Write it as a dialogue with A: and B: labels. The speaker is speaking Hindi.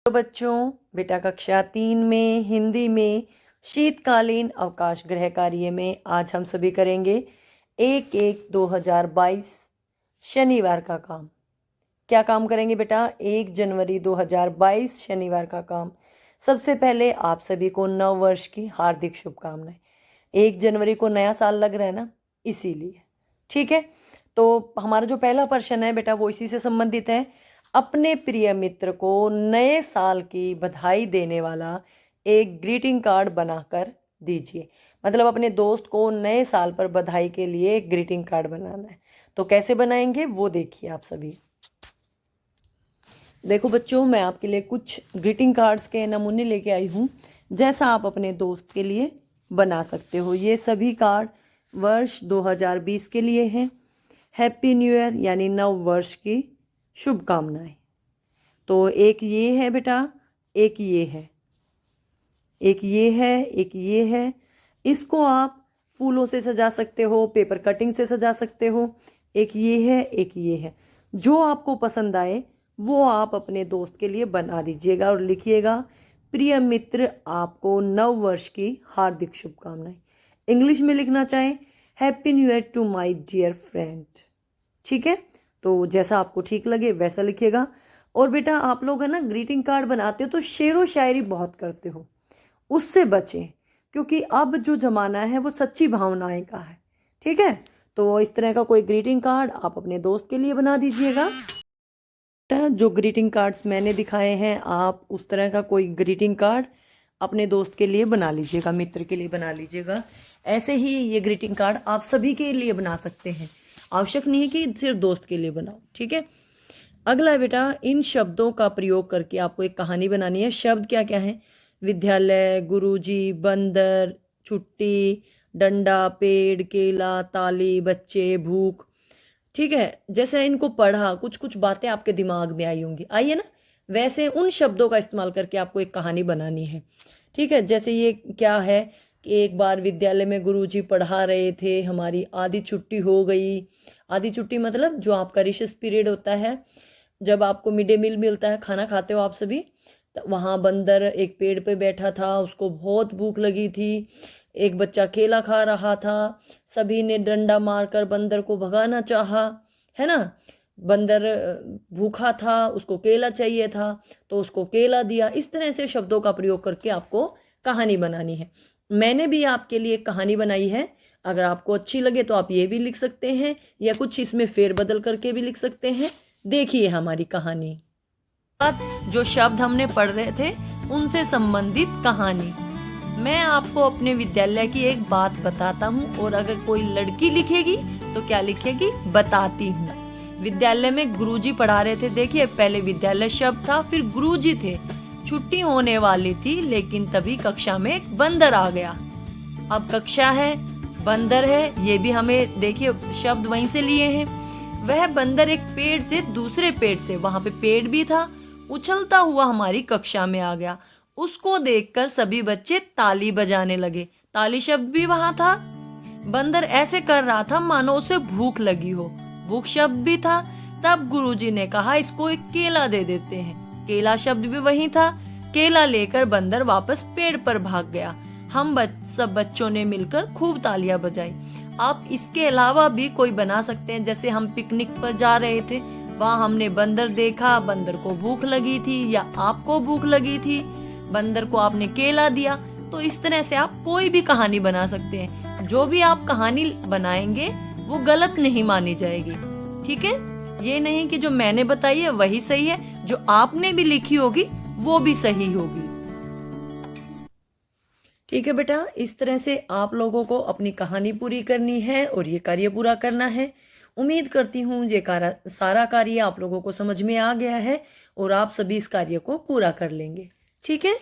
A: तो बच्चों, बेटा कक्षा 3 में हिंदी में शीतकालीन अवकाश गृह कार्य में आज हम सभी करेंगे 1/1/2022 शनिवार का काम। क्या काम करेंगे बेटा? 1 जनवरी 2022 शनिवार का काम। सबसे पहले आप सभी को नव वर्ष की हार्दिक शुभकामनाएं। 1 जनवरी को नया साल लग रहा है ना, इसीलिए। ठीक है, तो हमारा जो पहला प्रश्न है बेटा वो इसी से संबंधित है। अपने प्रिय मित्र को नए साल की बधाई देने वाला एक ग्रीटिंग कार्ड बनाकर दीजिए। मतलब अपने दोस्त को नए साल पर बधाई के लिए एक ग्रीटिंग कार्ड बनाना है। तो कैसे बनाएंगे वो देखिए आप सभी। देखो बच्चों, मैं आपके लिए कुछ ग्रीटिंग कार्ड्स के नमूने लेके आई हूँ, जैसा आप अपने दोस्त के लिए बना सकते हो। ये सभी कार्ड वर्ष 2020 के लिए हैं। हैप्पी न्यू ईयर यानी नव वर्ष की शुभकामनाएं। तो एक ये है बेटा, एक ये है, एक ये है, एक ये है। इसको आप फूलों से सजा सकते हो, पेपर कटिंग से सजा सकते हो। एक ये है, एक ये है। जो आपको पसंद आए वो आप अपने दोस्त के लिए बना दीजिएगा और लिखिएगा, प्रिय मित्र आपको नव वर्ष की हार्दिक शुभकामनाएं। इंग्लिश में लिखना चाहें, happy new year to my dear friend. ठीक है, तो जैसा आपको ठीक लगे वैसा लिखिएगा। और बेटा आप लोग है ना ग्रीटिंग कार्ड बनाते हो तो शेरो शायरी बहुत करते हो, उससे बचें, क्योंकि अब जो जमाना है वो सच्ची भावनाएं का है। ठीक है, तो इस तरह का कोई ग्रीटिंग कार्ड आप अपने दोस्त के लिए बना दीजिएगा। जो ग्रीटिंग कार्ड्स मैंने दिखाए हैं आप उस तरह का कोई ग्रीटिंग कार्ड अपने दोस्त के लिए बना लीजिएगा, मित्र के लिए बना लीजिएगा। ऐसे ही ये ग्रीटिंग कार्ड आप सभी के लिए बना सकते हैं, आवश्यक नहीं है कि सिर्फ दोस्त के लिए बनाओ। ठीक है, अगला बेटा, इन शब्दों का प्रयोग करके आपको एक कहानी बनानी है। शब्द क्या क्या है? विद्यालय, गुरुजी, बंदर, छुट्टी, डंडा, पेड़, केला, ताली, बच्चे, भूख। ठीक है, जैसे इनको पढ़ा कुछ कुछ बातें आपके दिमाग में आई होंगी, आई है ना, वैसे उन शब्दों का इस्तेमाल करके आपको एक कहानी बनानी है। ठीक है, जैसे ये क्या है कि एक बार विद्यालय में गुरुजी पढ़ा रहे थे, हमारी आधी छुट्टी हो गई। आधी छुट्टी मतलब जो आपका रिसेस पीरियड होता है, जब आपको मिड डे मील मिलता है, खाना खाते हो आप सभी, तो वहाँ बंदर एक पेड़ पे बैठा था, उसको बहुत भूख लगी थी। एक बच्चा केला खा रहा था, सभी ने डंडा मारकर बंदर को भगाना चाहा, है ना। बंदर भूखा था, उसको केला चाहिए था, तो उसको केला दिया। इस तरह से शब्दों का प्रयोग करके आपको कहानी बनानी है। मैंने भी आपके लिए एक कहानी बनाई है, अगर आपको अच्छी लगे तो आप ये भी लिख सकते हैं या कुछ इसमें फेरबदल करके भी लिख सकते हैं। देखिए हमारी कहानी। जो शब्द हमने पढ़ रहे थे उनसे संबंधित कहानी। मैं आपको अपने विद्यालय की एक बात बताता हूँ, और अगर कोई लड़की लिखेगी तो क्या लिखेगी, बताती हूँ। विद्यालय में गुरुजी पढ़ा रहे थे। देखिए, पहले विद्यालय शब्द था, फिर गुरुजी थे। छुट्टी होने वाली थी, लेकिन तभी कक्षा में एक बंदर आ गया। अब कक्षा है, बंदर है, ये भी हमें देखिए शब्द वहीं से लिए हैं। वह बंदर एक पेड़ से दूसरे पेड़ से, वहां पे पेड़ भी था, उछलता हुआ हमारी कक्षा में आ गया। उसको देखकर सभी बच्चे ताली बजाने लगे। ताली शब्द भी वहां था। बंदर ऐसे कर रहा था मानो उसे भूख लगी हो, भूख शब्द भी था। तब गुरुजी ने कहा, इसको एक केला दे देते हैं। केला शब्द भी वही था। केला लेकर बंदर वापस पेड़ पर भाग गया। हम सब बच्चों ने मिलकर खूब तालियां बजाई। आप इसके अलावा भी कोई बना सकते हैं, जैसे हम पिकनिक पर जा रहे थे, वहां हमने बंदर देखा, बंदर को भूख लगी थी, या आपको भूख लगी थी, बंदर को आपने केला दिया। तो इस तरह से आप कोई भी कहानी बना सकते हैं। जो भी आप कहानी बनाएंगे वो गलत नहीं मानी जाएगी। ठीक है, ये नहीं कि जो मैंने बताई है वही सही है, जो आपने भी लिखी होगी वो भी सही होगी। ठीक है बेटा, इस तरह से आप लोगों को अपनी कहानी पूरी करनी है और ये कार्य पूरा करना है। उम्मीद करती हूँ ये सारा कार्य आप लोगों को समझ में आ गया है और आप सभी इस कार्य को पूरा कर लेंगे। ठीक है।